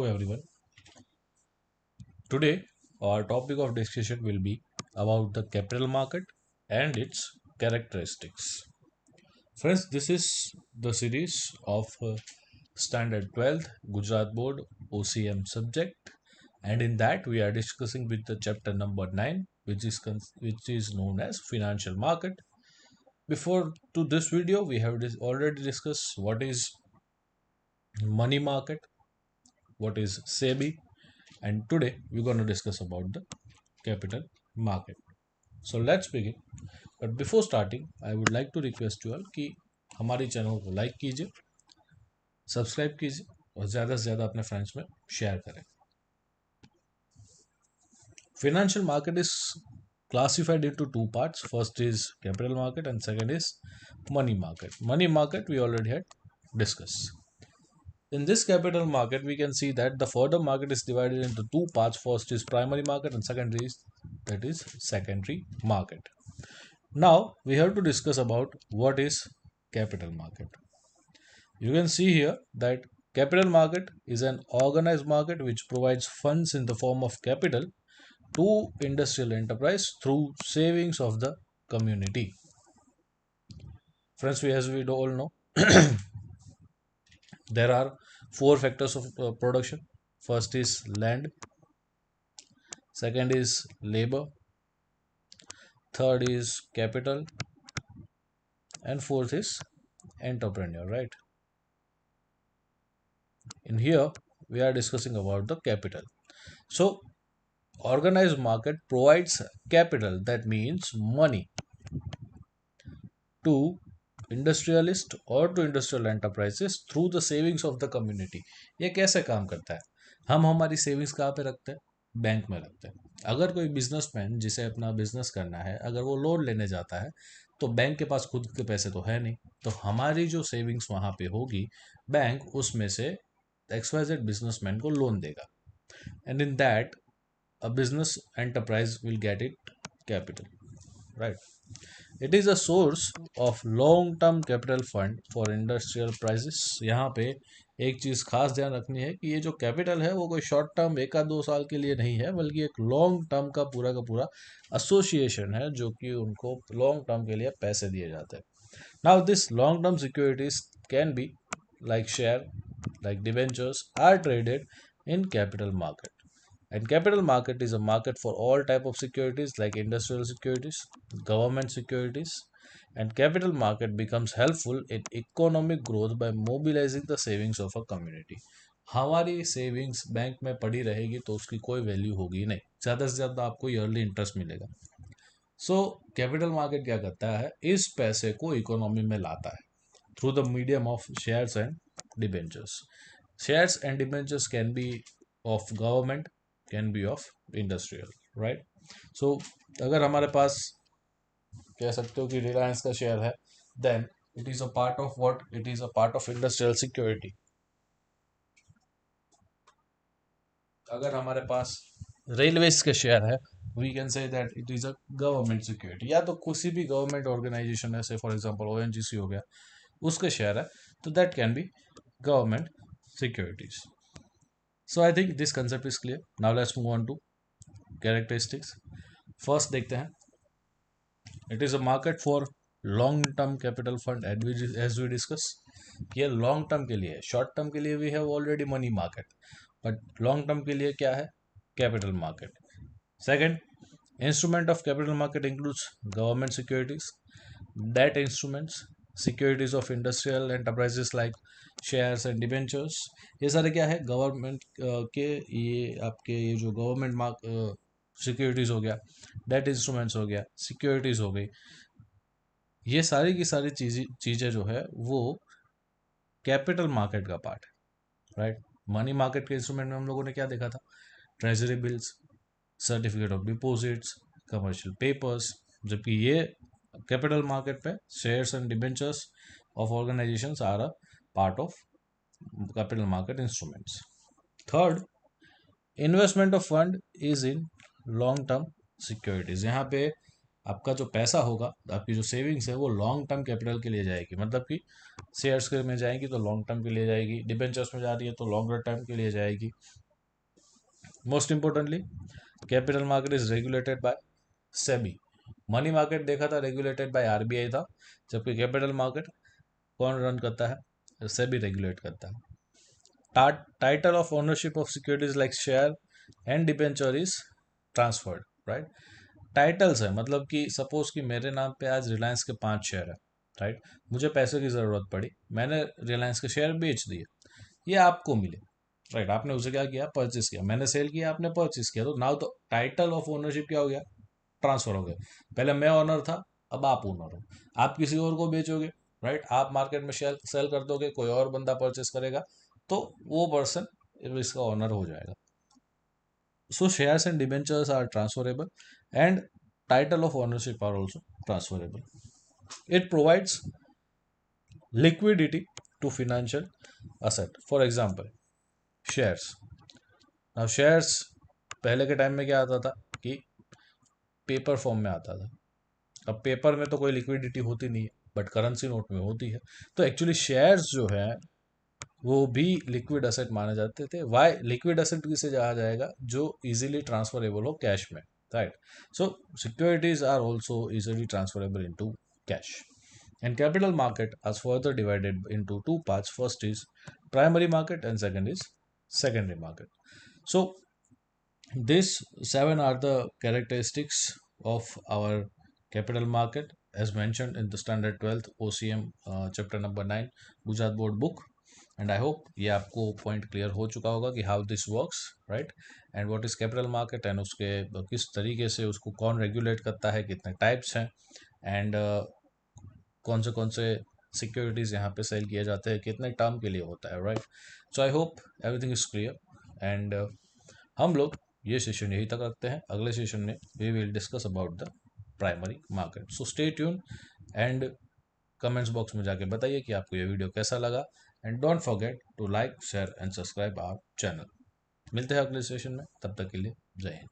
Hello everyone. Today our topic of discussion will be about the capital market and its characteristics. Friends, this is the series of Standard 12th Gujarat Board OCM subject, and in that we are discussing with the chapter number 9, which is known as financial market. Before to this video, we have already discussed what is money market, what is SEBI, and today we're going to discuss about the capital market. So let's begin. But before starting, I would like to request you all कि हमारे channel को like कीजिए, subscribe कीजिए और ज़्यादा से ज़्यादा अपने फ्रेंड्स में शेयर करें. Financial market is classified into two parts. First is capital market and second is money market. Money market we already had discussed. In this capital market, we can see that the further market is divided into two parts. First is primary market and secondary is that is secondary market. Now we have to discuss about what is capital market. You can see here that capital market is an organized market which provides funds in the form of capital to industrial enterprise through savings of the community. Friends, as we all know, there are four factors of production. First is land, second is labor, third is capital, and fourth is entrepreneur, right? In here we are discussing about the capital. So organized market provides capital, that means money, to industrialist और to industrial enterprises through the savings of the community. ये कैसे काम करता है? हम हमारी savings कहाँ पे रखते हैं? बैंक में रखते हैं. अगर कोई बिजनेसमैन जिसे अपना बिजनेस करना है, अगर वो लोन लेने जाता है तो बैंक के पास खुद के पैसे तो है नहीं, तो हमारी जो सेविंग्स वहाँ पे होगी, बैंक उसमें से XYZ बिजनेसमैन को लोन देगा, and in that a business enterprise will get it capital, right? It is a source of long term capital fund for industrial prices. यहाँ पे एक चीज़ खास ध्यान रखनी है कि ये जो कैपिटल है वो कोई शॉर्ट टर्म एक आध दो साल के लिए नहीं है, बल्कि एक लॉन्ग टर्म का पूरा एसोसिएशन है जो कि उनको लॉन्ग टर्म के लिए पैसे दिए जाते हैं. Now this long term securities can be like share, like debentures, are traded in capital market. And capital market is a market for all type of securities like industrial securities, government securities, and capital market becomes helpful in economic growth by mobilizing the savings of a community. हमारी savings bank में पड़ी रहेगी तो उसकी कोई value होगी नहीं, ज़्यादा से ज़्यादा आपको ईयरली इंटरेस्ट मिलेगा. सो कैपिटल मार्केट क्या करता है? इस पैसे को इकोनॉमी में लाता है through the medium of shares and debentures. Shares and debentures can be of government, can be of industrial, right? So अगर हमारे पास कह सकते हो कि रिलायंस का शेयर है, then it is a part of what? It is a part of industrial security. अगर हमारे पास रेलवेज के शेयर है, we can say that it is a government security, या तो किसी भी गवर्नमेंट ऑर्गेनाइजेशन है, से फॉर एग्जांपल ONGC हो गया, उसके शेयर है, तो that can be government securities. So I think this concept is clear. Now let's move on to characteristics. First देखते हैं, it is a market for long term capital fund as we discuss. ये long term के लिए है, short term के लिए we have already money market, but long term के लिए क्या है? Capital market. Second, instrument of capital market includes government securities, debt instruments, securities of industrial enterprises like shares and debentures. ये सारे क्या है? गवर्नमेंट के, ये आपके ये जो गवर्नमेंट मार्क सिक्योरिटीज हो गया, डेट इंस्ट्रूमेंट्स हो गया, सिक्योरिटीज हो गई, ये सारी की सारी चीज़ें जो है वो कैपिटल मार्केट का पार्ट है, राइट? मनी मार्केट के इंस्ट्रूमेंट में हम लोगों ने क्या देखा था? Treasury bills, certificate of deposits, commercial papers. जबकि ये कैपिटल मार्केट पे shares and debentures of organisations are a part of capital market instruments. Third, investment of fund is in long term securities. यहाँ पे आपका जो पैसा होगा, आपकी जो सेविंग्स है वो लॉन्ग टर्म कैपिटल के लिए जाएगी, मतलब कि शेयर्स के में जाएगी तो लॉन्ग टर्म के लिए जाएगी, डिबेंचर्स में जा रही है तो लॉन्गर टर्म के लिए जाएगी। Most importantly, capital market is regulated by SEBI. Money market देखा था रेगुलेटेड बाय आरबीआई था, जबकि कैपिटल मार्केट कौन रन करता है? सेबी रेगुलेट करता है। Title of ownership of securities like share and debenture is transferred, right. Titles है, मतलब कि सपोज कि मेरे नाम पे आज रिलायंस के 5 शेयर है, राइट। मुझे पैसे की ज़रूरत पड़ी, मैंने रिलायंस के शेयर बेच दिए, ये आपको मिले, राइट। आपने उसे क्या किया? परचेस किया। मैंने सेल किया, आपने परचेस किया, तो नाउ तो टाइटल ऑफ ओनरशिप क्या हो गया? ट्रांसफर हो गया। पहले मैं ओनर था, अब आप ओनर हो। आप किसी और को बेचोगे, राइट। आप मार्केट में शेयर सेल कर दोगे, कोई और बंदा परचेस करेगा, तो वो पर्सन इसका ओनर हो जाएगा। So shares and debentures are transferable, and title of ownership are also transferable. It provides liquidity to financial asset. For example, shares. Now shares पहले के टाइम में क्या आता था कि पेपर फॉर्म में आता था। अब पेपर में तो कोई लिक्विडिटी होती नहीं है, बट करेंसी नोट में होती है। तो एक्चुअली शेयर्स जो है वो भी लिक्विड एसेट माने जाते थे। वाई लिक्विड एसेट किसे कहा जाएगा? जो इजीली ट्रांसफरेबल हो कैश में, right. So securities are also easily transferable into cash. And capital market is further divided into two parts. First is primary market and second is secondary market. So these seven are the characteristics of our capital market as mentioned in the standard 12th OCM chapter number 9 Gujarat board book. And I hope ये आपको point clear हो चुका होगा कि how this works, right, and what is capital market, and उसके किस तरीके से उसको कौन रेगुलेट करता है, कितने टाइप्स हैं, एंड कौन से सिक्योरिटीज़ यहाँ पे सेल किए जाते हैं, कितने टर्म के लिए होता है, right. So I hope everything is clear, and हम लोग ये सेशन यहीं तक रखते हैं। अगले सेशन में we will discuss about the primary market. So stay tune, and comments box में जाके बताइए कि आपको ये वीडियो कैसा लगा, and don't forget to like share and subscribe our channel. मिलते हैं अगले सेशन में, तब तक के लिए जय हिंद।